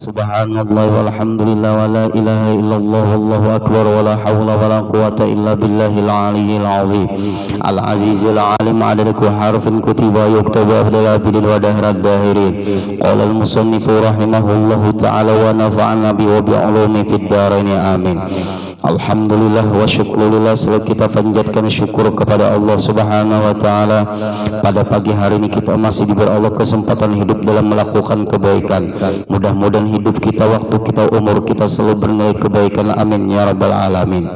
Subhanallah walhamdulillah wa la ilaha illallah wallahu akbar wa la hawla wa la quwata illa billahil aliyyil azim al azizil alim adada harfin kutiba yuktabu abdal abidin wa dahrad dahirin qala al musannifu rahimahullahu ta'ala wa nafa'ana bi wa bi ulumi fid dharain amin. Alhamdulillah wa syukurillah, selalu kita panjatkan syukur kepada Allah Subhanahu wa ta'ala. Pada pagi hari ini kita masih diberi Allah kesempatan hidup dalam melakukan kebaikan. Mudah-mudahan hidup kita, waktu kita, umur kita selalu bernilai kebaikan, amin ya rabbal alamin.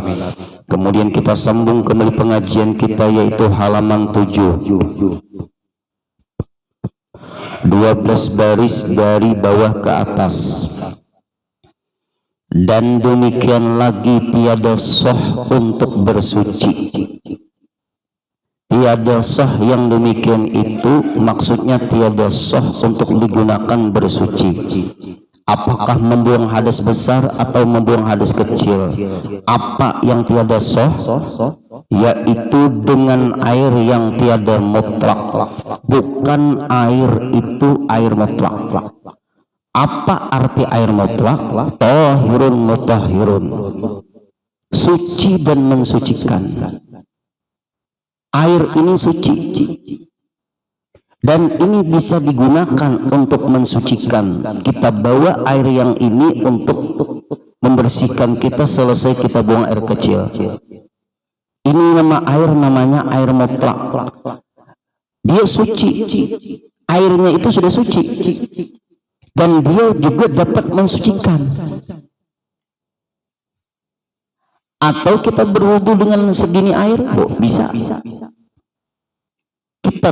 Kemudian kita sambung kembali pengajian kita, yaitu halaman 7, 12 baris dari bawah ke atas. Dan demikian lagi tiada sah untuk bersuci. Tiada sah yang demikian itu maksudnya tiada sah untuk digunakan bersuci. Apakah membuang hadas besar atau membuang hadas kecil? Apa yang tiada sah? Yaitu dengan air yang tiada mutlak. Bukan air itu air mutlak. Apa arti air mutlak? Tahirun mutahhirun, suci dan mensucikan. Air ini suci dan ini bisa digunakan untuk mensucikan. Kita bawa air yang ini untuk membersihkan kita selesai kita buang air kecil. Ini nama air, namanya air mutlak. Dia suci, airnya itu sudah suci dan dia juga dapat mensucikan. Atau kita berwudu dengan segini air, bisa. Kita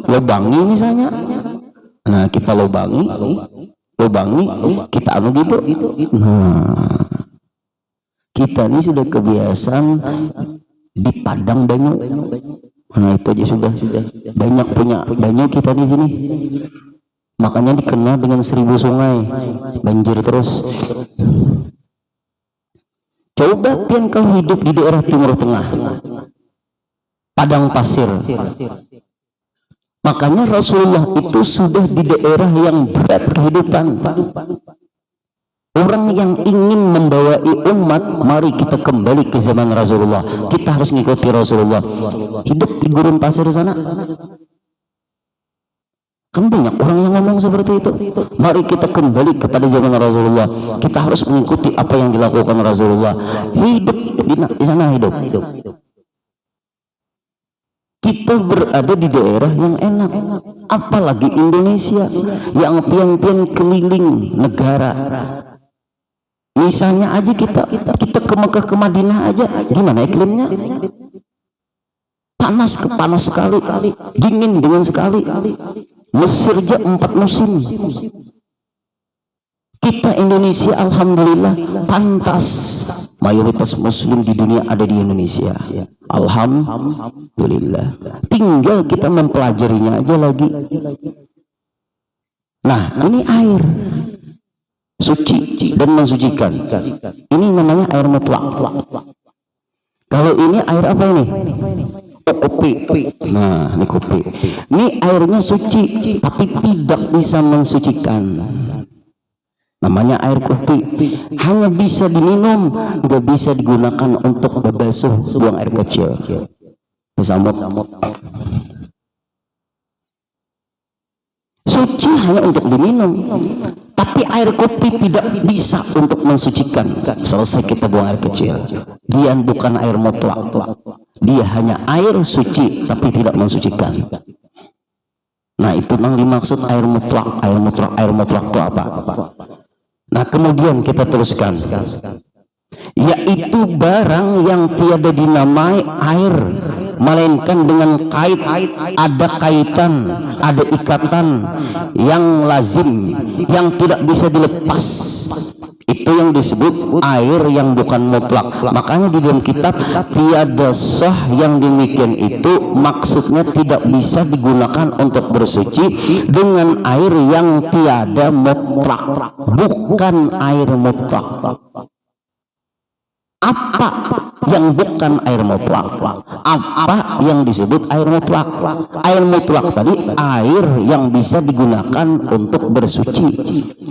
lubangi misalnya, nah kita lubangi, kita anu gitu. Nah, kita ini sudah kebiasaan di padang banyu. Nah itu aja sudah banyak punya banyu kita di sini. Makanya dikenal dengan 1000 sungai, banjir terus. Coba pian kau hidup di daerah Timur Tengah, padang pasir. Makanya Rasulullah itu sudah di daerah yang berat kehidupan. Orang yang ingin membawai umat, mari kita kembali ke zaman Rasulullah. Kita harus mengikuti Rasulullah. Hidup di gurun pasir sana. Kan banyak orang yang ngomong seperti itu. Mari kita kembali kepada zaman Rasulullah. Kita harus mengikuti apa yang dilakukan Rasulullah. Hidup di sana hidup. Kita berada di daerah yang enak. Apalagi Indonesia yang pian-pian keliling negara. Misalnya aja kita ke Mekah, ke Madinah aja, gimana iklimnya? Panas sekali, dingin sekali. Mesir aja 4 musim. Kita Indonesia alhamdulillah pantas. Mayoritas muslim di dunia ada di Indonesia. Alhamdulillah. Tinggal kita mempelajarinya aja lagi. Nah, ini air suci dan mensucikan. Ini namanya air mutlak. Kalau ini air apa ini? Kopi. Nah, ini kopi. Ini airnya suci, tapi tidak bisa mensucikan. Namanya air kopi. Hanya bisa diminum, tidak bisa digunakan untuk membasuh buang air kecil. Suci hanya untuk diminum, tapi air kopi tidak bisa untuk mensucikan. Selesai kita buang air kecil. Dia bukan air mutlak. Dia hanya air suci tapi tidak mensucikan. Nah, itu yang dimaksud air mutlak. Air mutlak itu apa? Nah, kemudian kita teruskan, yaitu barang yang tiada dinamai air, melainkan dengan kait, ada kaitan, ada ikatan yang lazim, yang tidak bisa dilepas. Itu yang disebut air yang bukan mutlak. Makanya di dalam kitab tiada sah yang demikian itu maksudnya tidak bisa digunakan untuk bersuci dengan air yang tiada mutlak, bukan air mutlak. Apa yang bukan air mutlak? Apa yang disebut air mutlak? Air mutlak tadi air yang bisa digunakan untuk bersuci,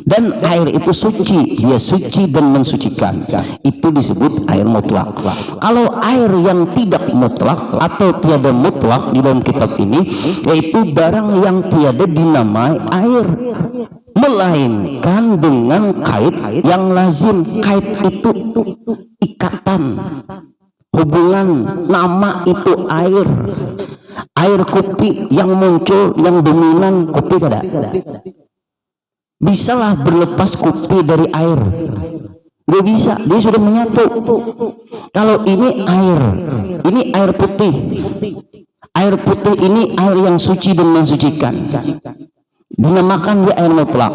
dan air itu suci, dia suci dan mensucikan, itu disebut air mutlak. Kalau air yang tidak mutlak atau tiada mutlak di dalam kitab ini, yaitu barang yang tiada dinamai air, melainkan dengan kait yang lazim. Kait itu ikatan, hubungan, nama itu air. Air kopi yang muncul, yang dominan kopi tidak bisalah berlepas kopi dari air, gak bisa, dia sudah menyatu. Kalau ini air putih. Air putih ini air yang suci dan mensucikan, dinamakan dia air mutlak.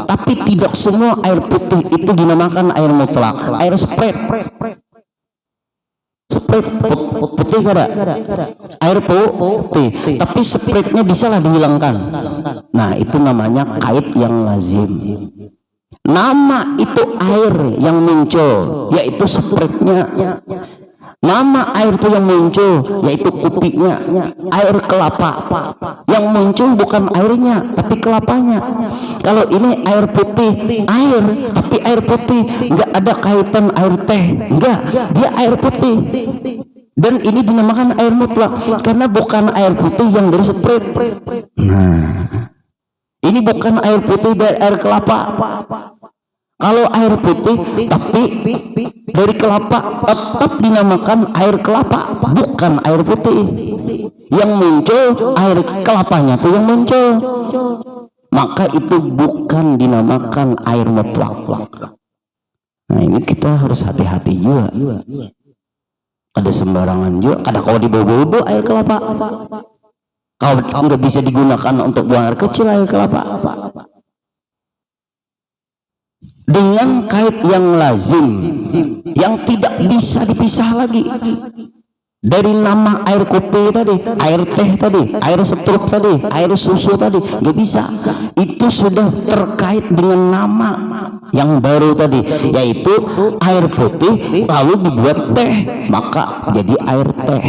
Tapi tidak semua air putih itu dinamakan air mutlak. Air Sprite putih kada? Air putih, tapi Sprite-nya bisalah dihilangkan. Nah, itu namanya kait yang lazim. Nama itu air yang muncul, yaitu Sprite-nya. Nama air itu yang muncul, yaitu kopinya. Air kelapa yang muncul bukan airnya tapi kelapanya. Kalau ini air putih, air, tapi air putih, nggak ada kaitan air teh, enggak, dia air putih. Dan ini dinamakan air mutlak karena bukan air putih yang dari Sprite. Nah, ini bukan air putih dari air kelapa. Kalau air putih tapi dari kelapa, tetap dinamakan air kelapa, bukan air putih. Yang muncul air kelapanya tuh yang muncul, maka itu bukan dinamakan air mutlak. Nah, ini kita harus hati-hati juga. Ada sembarangan juga, kadang kalau dibawa-bawa air kelapa, kalau nggak bisa digunakan untuk buang air kecil, air kelapa. Dengan kait yang lazim, yang tidak bisa dipisah lagi dari nama air kopi tadi, air teh tadi, air setruk tadi, air susu tadi, nggak bisa. Itu sudah terkait dengan nama yang baru tadi, yaitu air putih lalu dibuat teh, maka jadi air teh.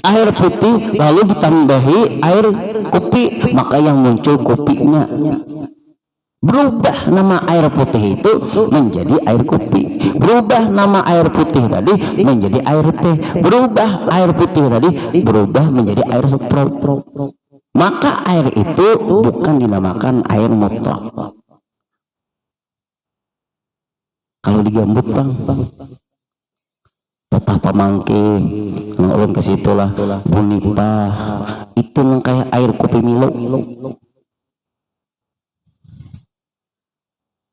Air putih lalu ditambahi air kopi, maka yang muncul kopinya. Berubah nama air putih itu menjadi air kopi, berubah nama air putih tadi menjadi air teh, berubah air putih tadi berubah menjadi air setruk. Maka air itu bukan dinamakan air mutlak. Kalau digambut bang, tetap pamangke ulun ke situlah bunipa itu kayak air kopi Milo.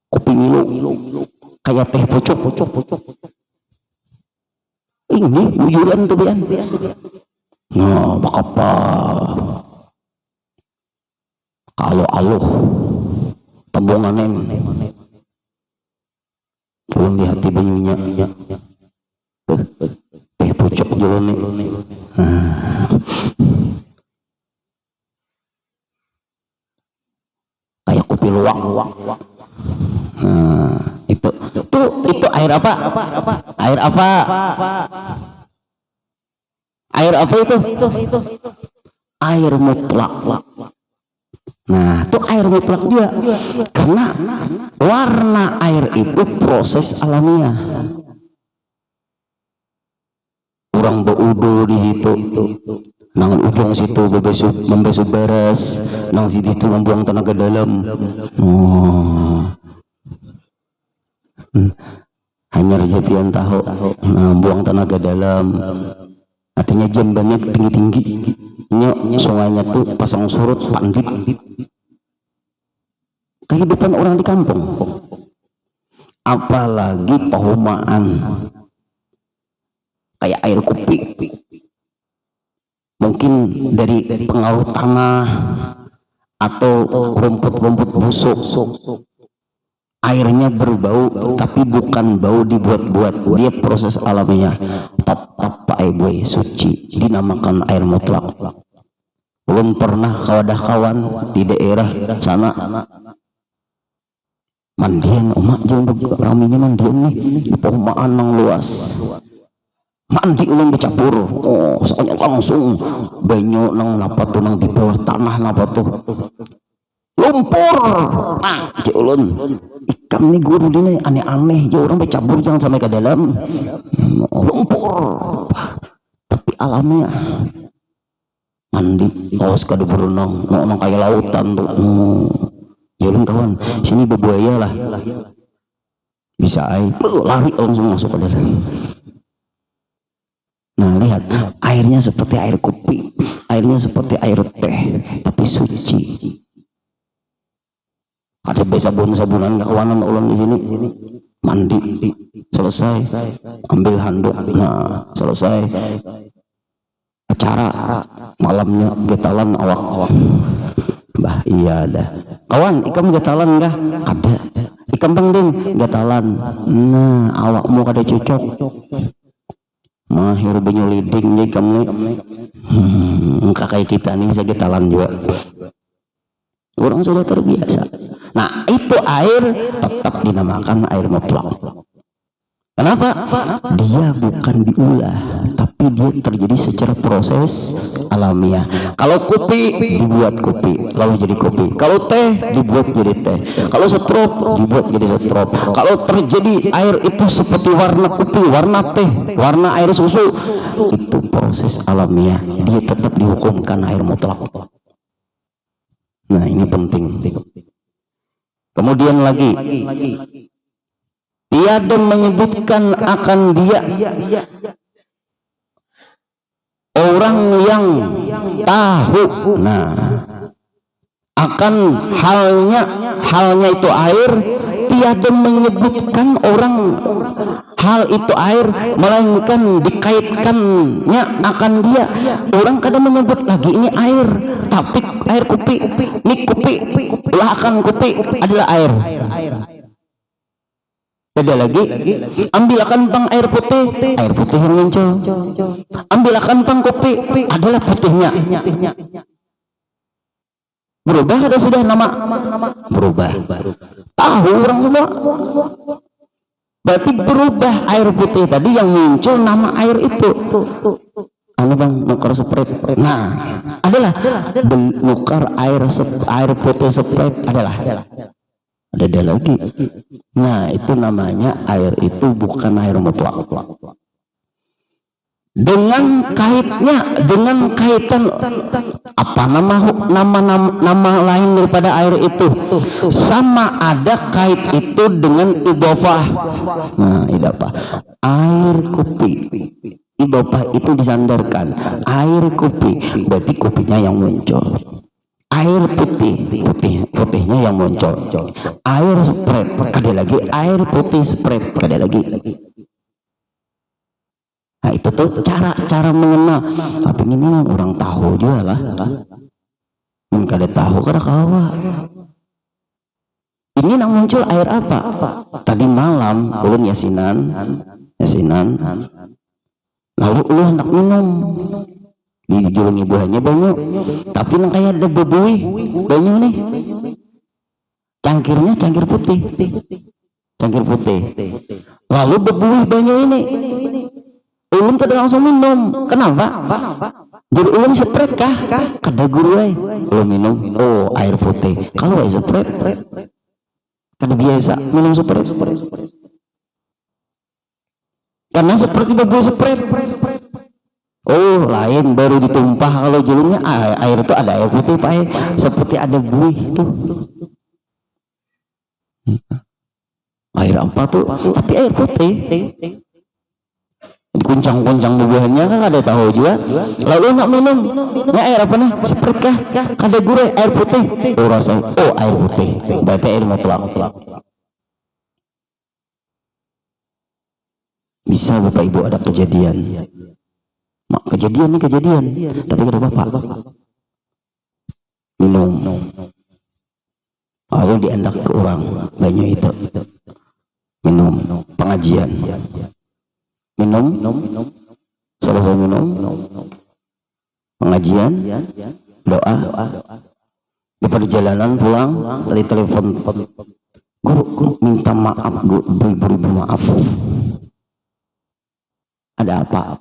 Kopi Milo kayak teh pucuk. Ini bujuran tuh bian. Nah, apa kalau aluh tembonganem pulang di hati banyunya teh pucuk jalan nih. Kayak kopi luwak. Nah, itu air apa? Air apa? Air apa itu? Air mutlak. Nah, itu air mutlak juga. Karena warna air itu proses alamiah. Kurang beudo di situ. Nang ujung situ membesu beres, nang situ membuang tenaga dalam. Hanya rejepian tahu, buang tenaga dalam. Artinya jambannya tinggi-tinggi. Nyok sungainya tuh pasang surut pandit. Kehidupan orang di kampung. Apalagi pehomaan. Kayak air kopi. Mungkin dari pengaruh tanah atau rumput-rumput busuk. Airnya berbau, tapi bukan bau dibuat-buat, dia proses alamiah. Tetap boy suci, dinamakan air mutlak. Belum pernah kawan di daerah sana mandian, emak jangan raminya mandian nih, perumahan mang luas. mandi ulun dicabur, oh soalnya langsung banyu nang napa tuh nang di bawah tanah napa tuh lumpur. Nah cik ulun ikam nih guru ini aneh-aneh aja orang dicabur jangan sampai ke dalam lumpur, tapi alamnya mandi awas kada berenang nang kayak lautan tuh. Ulun kawan sini bebuaya lah bisa air lari langsung masuk ke dalam. Nah lihat airnya seperti air kopi, airnya seperti air teh tapi suci. Ada sabun-sabunan kawanan ulun di sini mandi selesai ambil handuk, nah selesai acara malamnya getalan awak bah iya dah kawan ikam getalan enggak ada ikam penting getalan nah awakmu kada cocok mahir benyoliding nih kamu kayak kita nih bisa getalan juga orang sudah terbiasa. Nah itu air tetap dinamakan air mutlak. Kenapa? Dia bukan diulah, tapi dia terjadi secara proses alamiah. Kalau kopi dibuat kopi, lalu jadi kopi. Kalau teh dibuat jadi teh. Kalau setrop dibuat jadi setrop. Kalau terjadi air itu seperti warna kopi, warna teh, warna air susu, itu proses alamiah. Dia tetap dihukumkan air mutlak. Nah ini penting. Kemudian lagi tiada menyebutkan akan dia orang yang tahu nah akan halnya itu air, tiada menyebutkan orang hal itu air, melainkan dikaitkannya akan dia. Orang kadang menyebut lagi ini air, tapi air kopi, ini kopi, belakang kopi adalah air. Beda lagi, ambilkan pang air putih yang muncul. Ambilkan pang kopi, adalah putihnya. Berubah ada sudah nama berubah. Tahu orang semua. Berarti berubah air putih tadi yang muncul nama air itu. Anu bang nukar sprite. Nah adalah nukar air putih sprite adalah. Ada lagi. Nah itu namanya air itu bukan air mutlak. Dengan kaitan apa nama lain daripada air itu, sama ada kait itu dengan idhofah. Nah idhofah air kopi, idhofah itu disandarkan air kopi, berarti kopinya yang muncul. Air putihnya yang muncul. Air sprite ada lagi, air putih sprite ada lagi. Nah itu tuh cara mengenal. Tapi ini orang tahu juga lah. Kada tahu kada kawa. Ini yang muncul air apa? Tadi malam ulun yasinan. Lalu ulun hendak minum. Di julung ibuannya banyu. Tapi nang kayak ada bebuih banyu nih. Cangkirnya cangkir putih. Lalu bebuih banyu ini. Ulun kada langsung minum. Kenapa? Jadi ulun sprite kah? Kada guru ay. Ulun minum. Oh air putih. Kalau air sprite kada biasa minum sprite. Karena seperti bebuih sprite. Oh lain baru ditumpah. Kalau julungnya air itu ada air putih pak. Seperti ada buih itu. Air apa tuh? Tapi air putih. Dikuncang-kuncang bubuhannya kan ada tahu juga. Lalu nak minum ini air apa nih? Sprite kah? Kada gurih air putih. Oh rasanya air putih. Berarti air mutlak. Bisa bapak ibu ada kejadian. Kejadian tapi kada bapak minum. Lalu diandak ke orang banyak itu minum pengajian. Minum, selesai minum, pengajian, doa, di perjalanan pulang, tadi telepon, guru minta maaf, beribu-ribu maaf. Ada apa?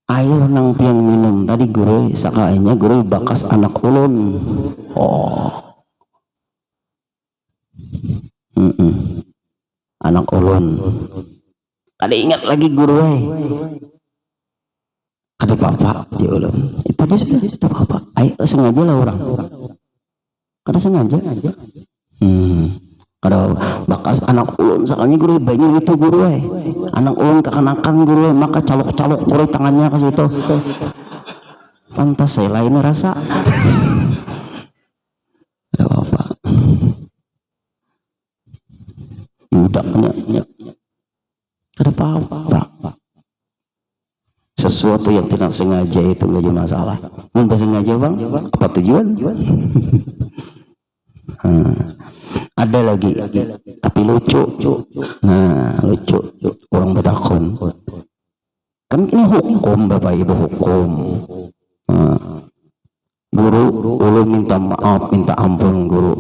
Air nang pian minum tadi guru sakainya guru bakas anak ulun. Oh. Anak ulun. Tadi ingat lagi guru ada bapak di ulun. Itu dia sudah bapak. Ayo sengaja lah orang. Kada sengaja. Kada bakas anak ulun sakanya guru banyak itu guru anak ulun kekanakan guru maka calok-calok guru tangannya ke situ. Pantas saya lain rasa. Ada apa? Udahnya. Ada apa? Sesuatu yang tidak sengaja itu menjadi masalah. Mun sengaja bang, apa tujuan? Ada lagi, tapi lucu. Nah, lucu. Orang bertakun. Kan ini hukum, Bapak Ibu, hukum. Guru, ulun minta maaf, minta ampun guru.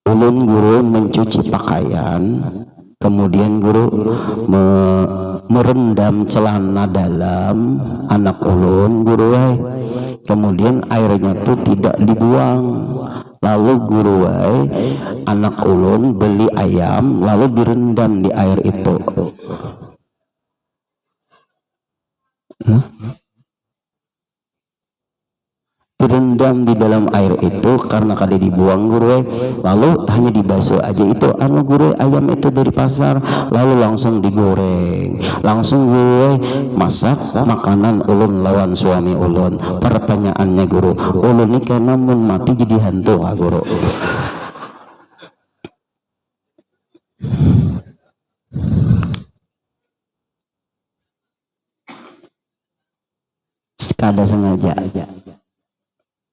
Guru mencuci pakaian, kemudian guru merendam celana dalam anak ulun, guru kemudian airnya itu tidak dibuang. Lalu guru anak ulun beli ayam lalu direndam di air itu. Direndam di dalam air itu karena kada dibuang guru lalu hanya dibasuh aja itu guru ayam itu dari pasar lalu langsung digoreng langsung guru masak makanan ulun lawan suami ulun. Pertanyaannya guru ulun ini karena mun mati jadi hantu guru. Kada sengaja.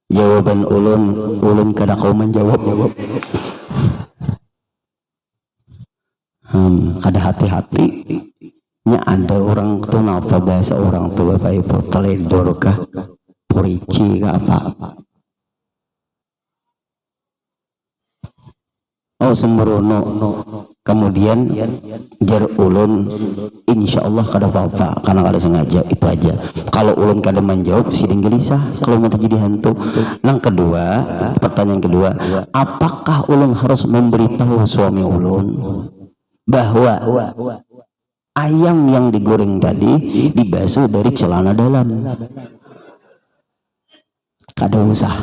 Jawaban ulun kada kau menjawab. Kada hati-hati. Nya ada orang tuh apa bahasa orang tua Bapak Ibu teledor kah, purici kah apa? Oh sembrono. Kemudian jar ulun insya Allah kada apa-apa karena kada sengaja itu aja. Kalau ulun kada menjawab siding gelisah kalau mati jadi hantu. Yang kedua, pertanyaan kedua, apakah ulun harus memberitahu suami ulun bahwa ayam yang digoreng tadi dibasuh dari celana dalam? Kada usah.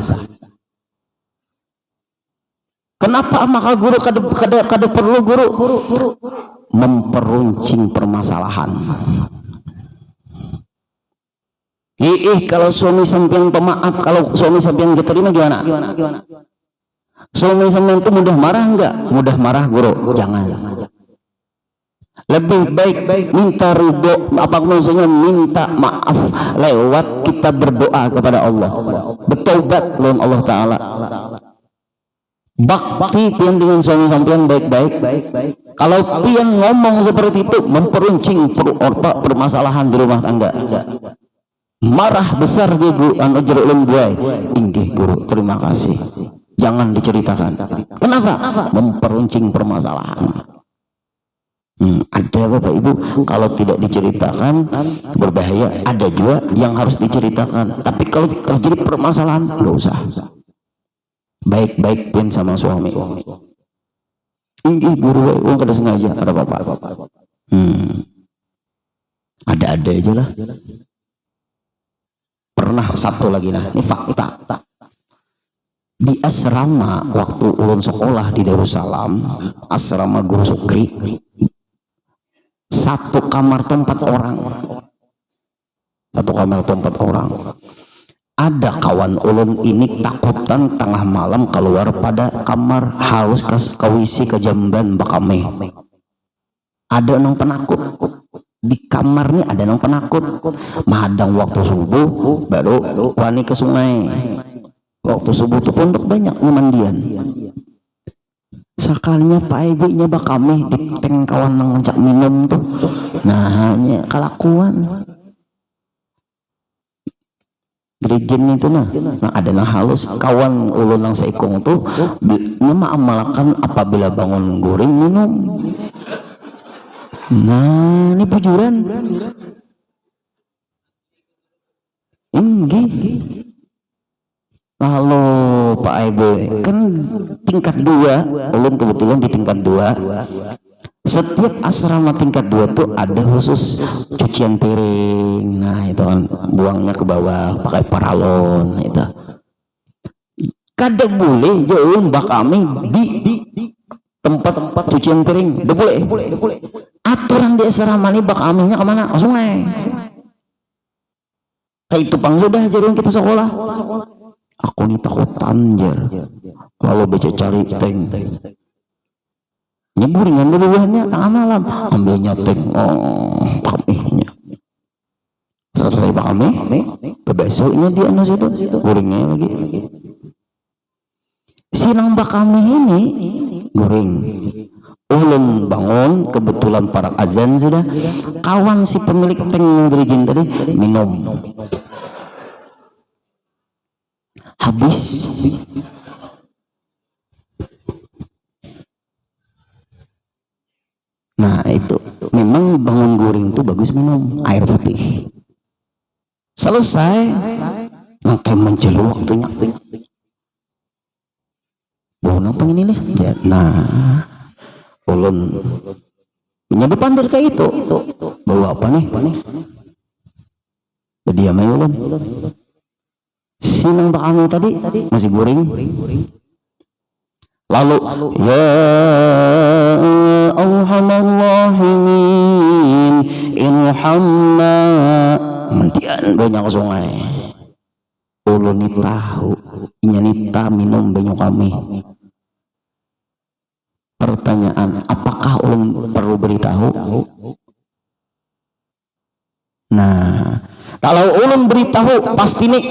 Kenapa maka guru kada perlu guru memperuncing permasalahan. Kalau suami sampean pemaaf, kalau suami sampean diterima gimana? Suami sampean itu mudah marah enggak? Mudah marah guru, jangan. Lebih baik minta ridho, apa maksudnya minta maaf lewat kita berdoa kepada Allah, bertobat lawan Allah Taala. Bakti pian dengan suami sampean baik-baik. Kalau pian ngomong seperti itu memperuncing permasalahan di rumah tangga. Marah besar guru jar ulun buai. Inggih guru, terima kasih. Jangan diceritakan. Kenapa? Memperuncing permasalahan. Ada Bapak Ibu kalau tidak diceritakan berbahaya. Ada juga yang harus diceritakan. Tapi kalau terjadi permasalahan nggak usah. Baik-baik pun sama suami. Inggih guru, kada sengaja, ada apa-apa. Ada-ada aja lah. Pernah satu lagi ini fakta. Di asrama waktu ulun sekolah di Darussalam, asrama Guru Sukri, satu kamar tempat orang. Ada kawan ulun ini takutan tengah malam keluar pada kamar harus kawisi ke jamban bakame. Ada nang penakut di kamarnya, ada nang penakut mahadang waktu subuh baru wani ke sungai. Waktu subuh tuh pondok banyak mandian. Sekalinya Pak Ibu bakame di teng kawan nang ngajak minum tuh. Nah, nya kelakuan. Gerigen itu nah ada nah halus kawan ulun nang seikung tuh amalkan apabila bangun goreng minum Nah, ini bujuran. Inggih. Lalu Pak Ibu kan tingkat 2, ulun kebetulan di tingkat 2. Setiap asrama tingkat 2 tuh ada khusus cucian piring. Nah, itu kan buangnya ke bawah pakai paralon itu. Kada boleh jauh mbak kami di tempat cucian piring. Tidak boleh. Aturan di asrama ini mbak kaminya kemana? Ke sungai. Kayak itu pang sudah jadi kita sekolah. Aku nih takutan jar. Kalau baca cari tank. Nyeburingan duluannya tengah malam. Ambilnya tank. Kaminya. Selesai pak kami. Besoknya dia nasi itu. Guringnya lagi. Sinang mbak kami ini guring. Ulun bangun, kebetulan para azan sudah. Kawan si pemilik tank yang berizin tadi minum. Habis. Nah itu memang bangun guring itu bagus minum air putih. Selesai. Nangkai menjeluh waktunya. Bonang pengen ini. Nah, ulun punya pandai kayak itu. Bawa apa nih? Berdiam aja ulun. Sinang pak kami tadi masih guring. Lalu ya Alhamdulillahimin ilhamna mentian banyak ke sungai. Ulun ni tahu nyanita minum banyak kami. Pertanyaan, apakah ulun perlu beritahu? Nah, kalau ulun beritahu pasti nih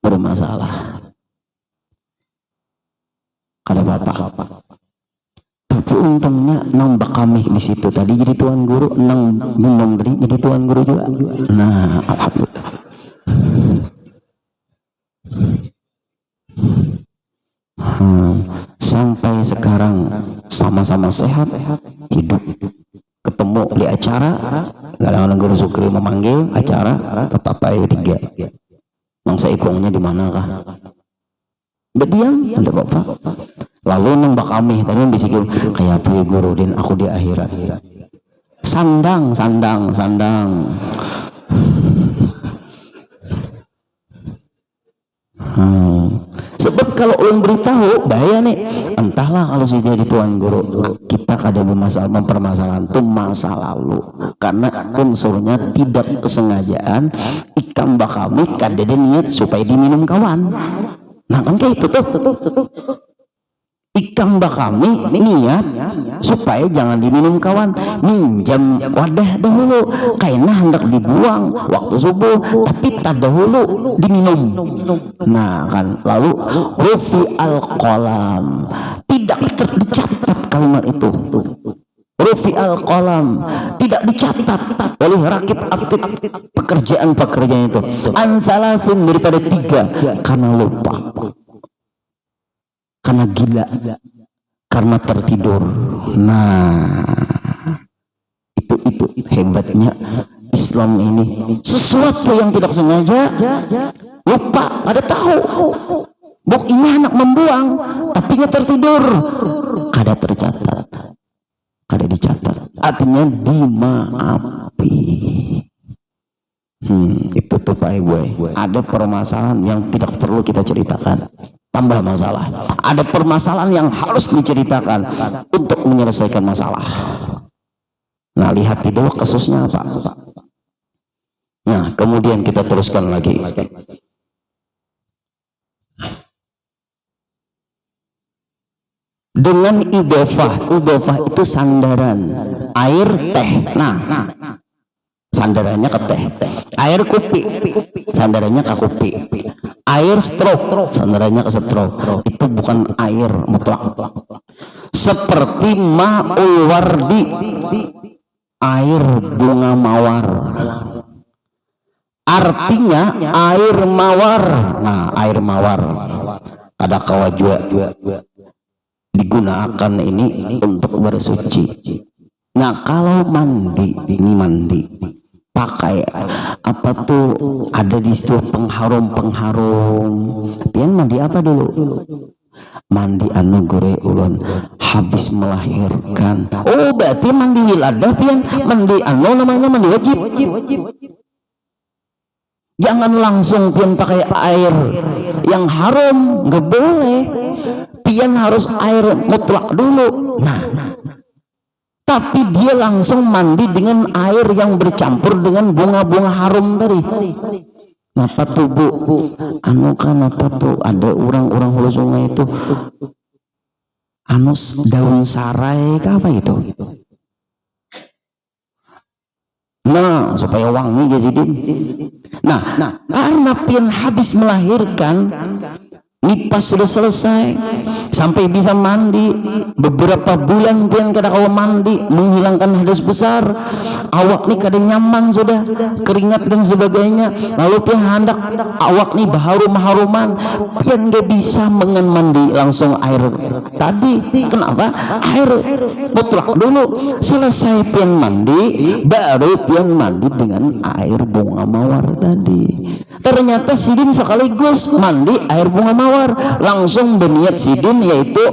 bermasalah. Kada apa-apa. Tapi untungnya nang bak kami di situ tadi jadi tuan guru, nang minum tadi jadi tuan guru juga. Nah, alhamdulillah. Sampai sekarang sama-sama sehat, hidup, ketemu di acara, kadang-kadang Guru Sukri memanggil acara, tetap aja 3. Mangsa ikongnya di manakah? Berdiam, ada bapak. Lalu nang bak kami tadi bisikin kayak apa guru din aku di akhirat. Sandang. Sebab kalau ulun beritahu bahaya nih. Entahlah kalau sudah jadi tuan guru kita kada mempermasalahan itu masa lalu karena unsurnya tidak kesengajaan. Ikan bakami kada ada niat supaya diminum kawan. Nah kan kayak itu tuh. Ikan bakami niat supaya jangan diminum kawan, minjam wadah dahulu kayaknya hendak dibuang waktu subuh tapi tak dahulu diminum. Nah kan lalu rufi al-qalam tidak dicatat kalimat itu. Rufi al-qalam tidak dicatat oleh rakib atid pekerjaan itu. Ansalasin daripada 3 karena lupa, karena gila, karena tertidur. Nah, itu hebatnya Islam ini. Sesuatu yang tidak sengaja, lupa, ada tahu. Buk ini anak membuang, tapi tertidur, kada tercatat, kada dicatat. Artinya dimaafi. Itu tuh Pak Ibu. Ada permasalahan yang tidak perlu kita ceritakan. Tambah masalah. Ada permasalahan yang harus diceritakan untuk menyelesaikan masalah. Nah, lihat itu kasusnya apa. Nah, kemudian kita teruskan lagi. Dengan idofah itu sandaran. Air teh. Nah, sandarannya ke teh. Air kopi, sandarannya ke kopi. Air stroke, sandarannya ke stroke. Itu bukan air mutlak. Seperti ma'ul wardi, air bunga mawar. Artinya air mawar. Nah, air mawar ada kawajua digunakan ini untuk bersuci. Nah kalau mandi, ini mandi pakai apa tuh, ada di situ pengharum. Pian mandi apa dulu? Mandi anu gore ulun habis melahirkan. Oh berarti mandi wiladah pian, mandi anu namanya mandi wajib. Jangan langsung pian pakai air yang harum, nggak boleh. Pian harus air mutlak dulu. Nah, tapi dia langsung mandi dengan air yang bercampur dengan bunga-bunga harum tadi. Apa tuh bu? Anu kan apa tuh? Ada orang-orang hulu sungai itu, anu daun sarai, apa itu? Nah, supaya wangi jadi. Nah, karena pian habis melahirkan, nipas sudah selesai, sampai bisa mandi beberapa bulan pian kada kau mandi, menghilangkan hadas besar, awak nih kada nyaman sudah, keringat dan sebagainya, lalu pian hendak awak nih haruman, pian gak bisa mengen mandi langsung air tadi. Kenapa? Air mutlak dulu, selesai pian mandi baru pian mandi dengan air bunga mawar tadi. Ternyata sidin sekaligus mandi air bunga mawar, langsung berniat sidin yaitu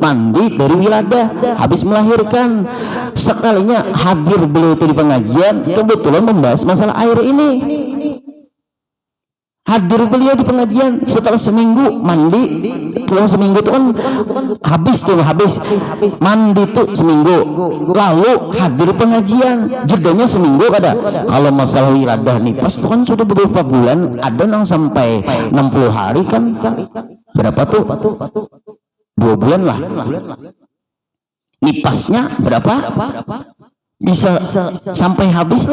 mandi dari wiladah habis melahirkan. Sekalinya hadir beliau itu di pengajian, kebetulan membahas masalah air ini. Hadir beliau di pengajian setelah seminggu mandi, setelah seminggu itu kan habis mandi tuh seminggu, lalu hadir pengajian, jedanya seminggu kada. Kalau masalah wiladah nipas itu kan sudah beberapa bulan, ada yang sampai 60 hari kan, berapa tuh? 2 bulan lah. Nipasnya berapa? Bisa sampai habis.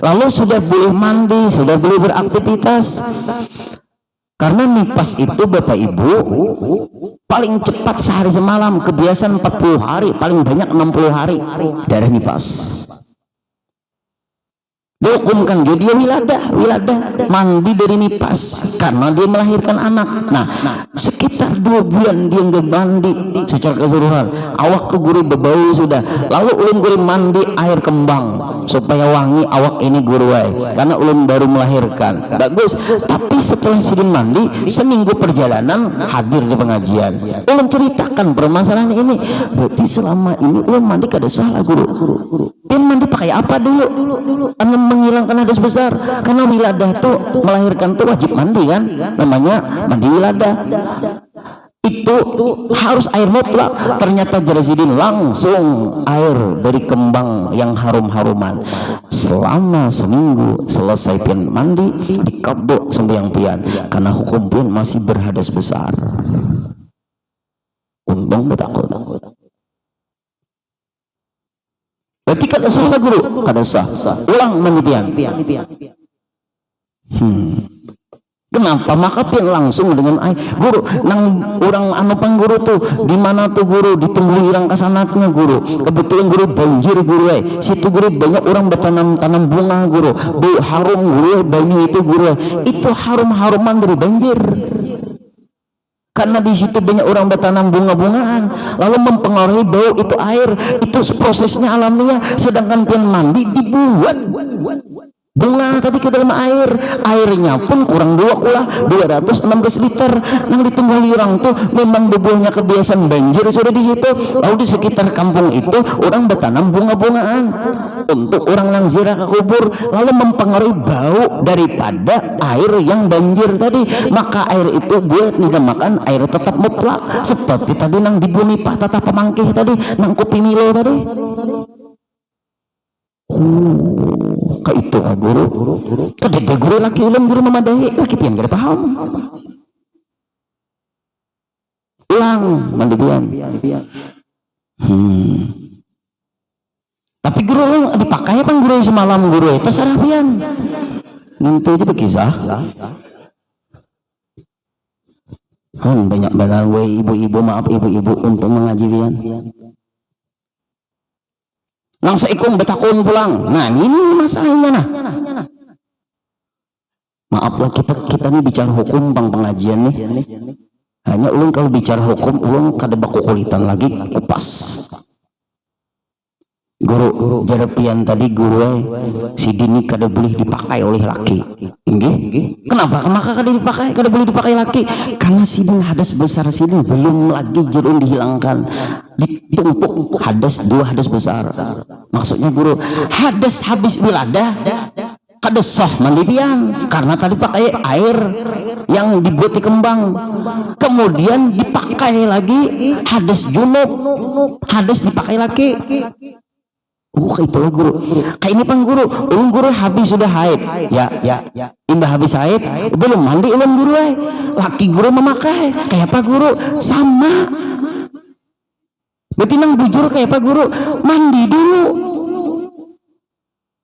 Lalu sudah boleh mandi, sudah boleh beraktivitas. Karena nipas itu Bapak Ibu paling cepat sehari semalam, kebiasaan 40 hari, paling banyak 60 hari darah nipas. Dihukumkan dia wiladah mandi dari nipas karena dia melahirkan anak. Nah, sekitar 2 bulan dia nggak mandi secara keseluruhan, awak tuh gurih berbau sudah, lalu ulun gurih mandi air kembang supaya wangi awak ini guruai karena ulun baru melahirkan. Bagus. Tapi setelah sidin mandi seminggu perjalanan hadir di pengajian, ulun ceritakan permasalahan ini. Berarti selama ini ulun mandi kada salah guru. Dia mandi pakai apa dulu? Karena menghilangkan hadas besar, karena wiladah tuh melahirkan tuh wajib mandi kan, namanya mandi wiladah. Itu harus air mutlak. Ternyata Jarasidin langsung air dari kembang yang harum-haruman. Selama seminggu selesai pian mandi dikabdo sembahyang pian, karena hukum pian masih berhadas besar. Untung betakut. Berarti kada salah guru, kada sah. Ulang mandi pian. Kenapa? Maka pian langsung dengan air. Guru, nang orang anu pangguru tuh di mana tuh guru? Ditunggu irang kasanatnya guru. Kebetulan guru banjir guru situ guru banyak orang bertanam bunga guru. Harum guru banyu itu guru. Itu harum-haruman dari banjir. Karena di situ banyak orang bertanam bunga-bungaan, lalu mempengaruhi bau itu air, itu prosesnya alamiah. Sedangkan pian mandi dibuat bunga tadi ke dalam airnya pun kurang 216 liter. Nang ditunggu lirang tuh memang bebuahnya kebiasaan banjir sudah di situ. Lalu di sekitar kampung itu orang bertanam bunga-bungaan untuk orang nang ziarah ke kubur, lalu mempengaruhi bau daripada air yang banjir tadi. Maka air itu buat dinamakan air tetap mutlak, seperti tadi nang dibuni Pak Tata Pemangkih tadi, nang Kopi Milo tadi. Ke itu guru. Kadede guru laki ulun guru memadai, laki pian kada paham. Ulang mandi pian. Tapi guru dipakai apa guru semalam guru itu sarah pian. Ngintu aja berkisah. Banyak banget ibu-ibu, maaf ibu-ibu untuk mengaji pian. Nang seikung betakun pulang. Nah ini masalahnya nah. Maaflah kita nih bicara hukum pengajian nih. Hanya ulun kalau bicara hukum ulun kada baku kulitan lagi kupas. Guru jarapian tadi guru si dini kada boleh dipakai oleh laki. Inggih. Kenapa? Maka kada boleh dipakai laki? Karena sidin hadas besar sidin belum lagi jerun dihilangkan. Ditumpuk hadas dua hadas besar. Maksudnya guru hadas habis wiladah kada sah mandipian karena tadi pakai air yang dibuat di kembang. Kemudian dipakai lagi hadas junub, hadas dipakai lagi. Kayak itulah guru. Kayak ini pang guru. Guru habis sudah haid. Ya. Imbah habis haid, belum mandi ulun guru. Laki guru memakai. Kayak apa guru? Sama. Berarti nang bujur kayak apa guru? Mandi dulu.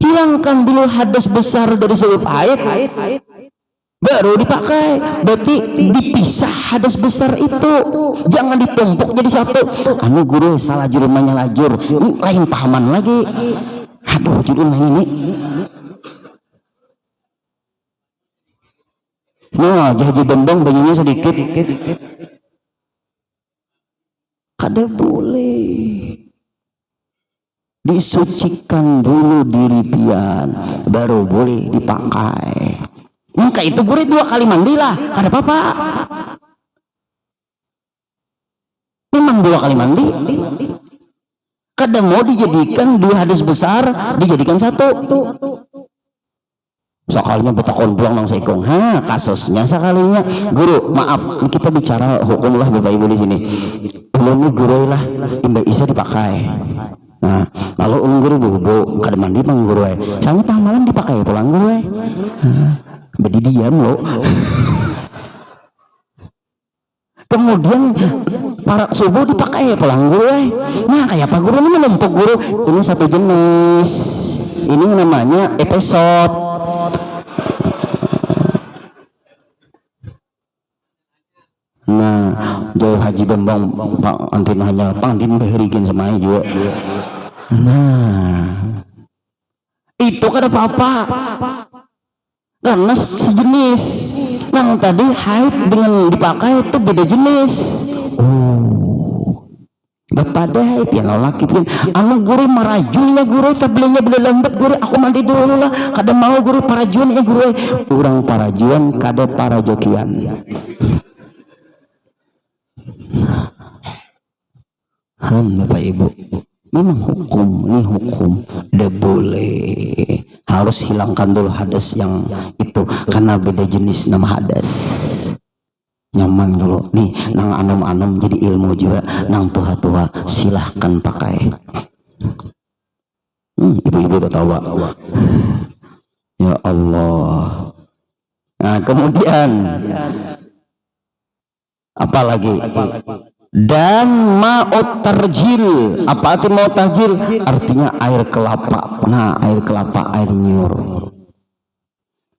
Hilangkan dulu hadas besar dari sebab haid. Baru dipakai. Berarti dipisah hadas besar itu, jangan ditumpuk jadi satu. Anu guru salah rumahnya lajur, ini lain pahaman lagi. Aduh judul ini. Nah jahaji bendong banyunya sedikit. Kada boleh. Disucikan dulu diri pian, baru boleh dipakai. Maka itu guru 2 kali mandi lah, ada apa-apa. Memang 2 kali mandi. Kadang mau dijadikan 2 hadas besar, dijadikan 1. Sekalinya betakon buang nang sekong. Kasusnya sekalinya. Guru, maaf, kita bicara hukum lah Bapak Ibu di sini. Ulun guru lah, imbak isa dipakai. Nah, lalu ulun guru bobo, kada mandi pang guru. Soalnya tah malam dipakai pulang guru. Bedi diam lo. Kemudian para subuh dipakai pulang guru. Nah kayak apa guru ini menumpuk guru. Ini satu jenis. Ini namanya episode. Nah jauh haji bembang antin hanya pantin beherikin semai juga. Nah itu kada apa-apa. Karena sejenis. Yang tadi haid dengan dipakai itu beda jenis. Bapada haid yang laki pun anu guru marajunnya guru tablenya bila lambat guru aku mandi dulu lah. Kada mau guru parajunnya guru. Kurang parajuan kada parajokian. Bapak Ibu, memang ini hukum udah boleh. Harus hilangkan dulu hadas yang itu karena beda jenis nama hadas. Nyaman kalau nih nang anom-anom jadi ilmu juga, nang tua-tua silahkan pakai. Ibu-ibu ketawa. Ya Allah. Nah kemudian apa lagi? Dan ma'ut tarjil. Apa itu ma'ut tarjil? Artinya air kelapa. Nah air kelapa, air nyur.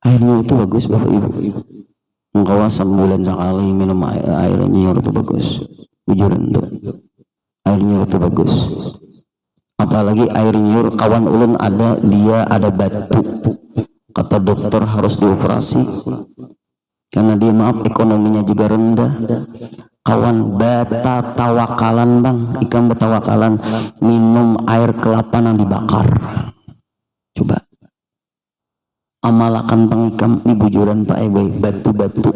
Air nyur itu bagus Bapak Ibu. Engkau sebulan sekali minum air nyur itu bagus. Jujuran tuh air nyur itu bagus. Apalagi air nyur kawan ulun ada, dia ada batu. Kata dokter harus dioperasi karena dia maaf ekonominya juga rendah. Kawan bata tawakalan bang, ikan betawakalan minum air kelapa yang dibakar. Coba amalakan pengikam di bujuran Pak Ebe, batu-batu,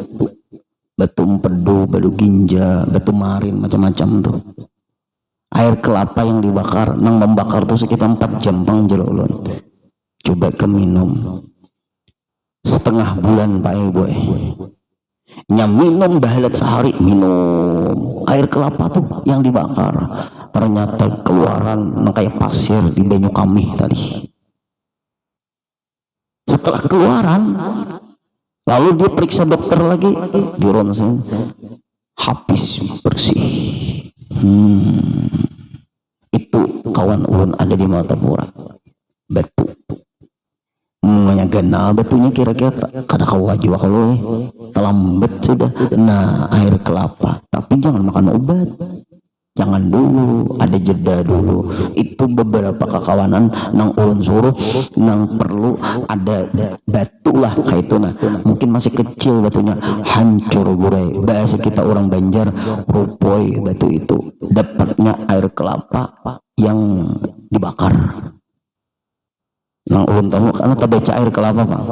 batu empedu, batu ginja, batu marin, macam-macam tuh. Air kelapa yang dibakar, nang membakar tuh sekitar 4 jam bang jelolon. Coba keminum setengah bulan Pak Ebe. Minum bahalat sehari, minum air kelapa tuh yang dibakar, ternyata keluaran kayak pasir di banyu kami tadi. Setelah keluaran lalu dia periksa dokter lagi, di ronsen habis bersih. Itu kawan ulun ada di Matapura, batu munganya ganal batunya kira-kira kada kawaju kalau terlambat sudah. Nah air kelapa, tapi jangan makan obat, jangan dulu, ada jeda dulu. Itu beberapa kekawanan nang ulun suruh nang perlu ada batu lah kayak itu. Nah mungkin masih kecil batunya, hancur gurai, bahasa kita orang Banjar rupoi batu itu. Dapatnya air kelapa yang dibakar. Nang ulun tahu karena tak baca air kelapa Pak.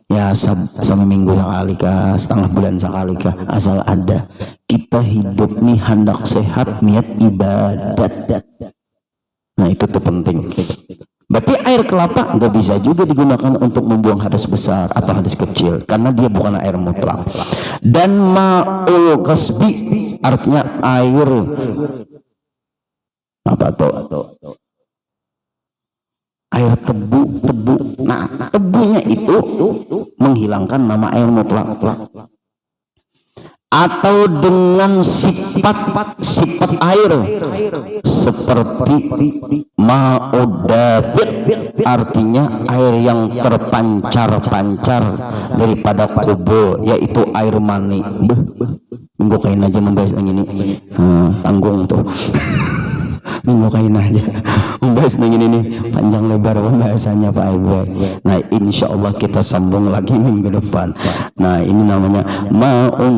Ya seminggu sekali kah, setengah bulan sekali kah, asal ada. Kita hidup nih hendak sehat, niat ibadat. Nah itu tuh penting. Berarti air kelapa nggak bisa juga digunakan untuk membuang hadas besar atau hadas kecil, karena dia bukan air mutlak. Dan ma'ul kasbi artinya air apa tuh? Air tebu. Nah, tebunya itu menghilangkan nama air mutlak. Atau dengan sifat air seperti ma'udafiq, artinya air yang terpancar-pancar daripada kubur, yaitu air mani. Minggu kain aja membahas yang ini, tanggung tuh. Minggu kain aja membahas yang ini nih, panjang lebar pembahasannya Pak Ibu. Nah insya Allah kita sambung lagi minggu depan. Nah ini namanya ma'un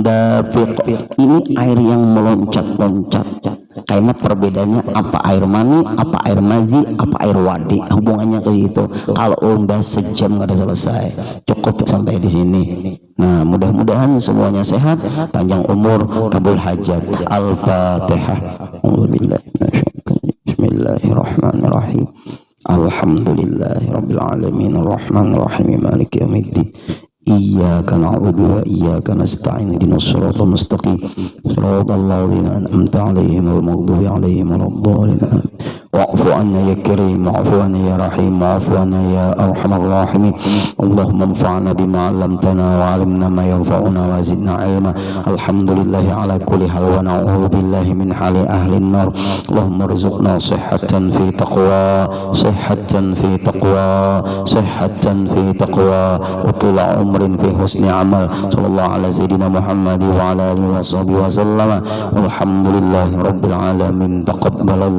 dafiq, ini air yang meloncat-loncat. Karena perbedaannya apa air mani, apa air mazi, apa air wadi, hubungannya ke situ. Kalau udah sejam nggak ada selesai, cukup sampai di sini. Nah mudah-mudahan semuanya sehat, panjang umur, kabul hajat. Al-Fatihah. Bismillahirrahmanirrahim. Alhamdulillahirabbil alamin, arrahmanir rahim, maliki yaumiddin. Iyyaka na'budu wa iyyaka nasta'in, ihdinas siratal mustaqim, siratal ladzina an'amta 'alaihim ghairil maghdubi 'alaihim waladdallin. Wa'fu 'anna ya karim, wa'fu 'anna ya rahim, wa'fu 'anna ya arhamar rahimin. Allahumma anfa'na bima 'allamtana wa 'allimna ma yanfa'una wa zidna 'ilma. Alhamdulillahi 'ala kulli hal wa na'udzu billahi min hali ahli an-nar. Allahumma arzuqna sihhatan fi taqwa, sihhatan fi taqwa, sihhatan fi taqwa, wa tula في حسن عمل. صلى الله على سيدنا محمد وعلى آله وصحبه وسلم. والحمد لله رب العالمين. تقبل الله.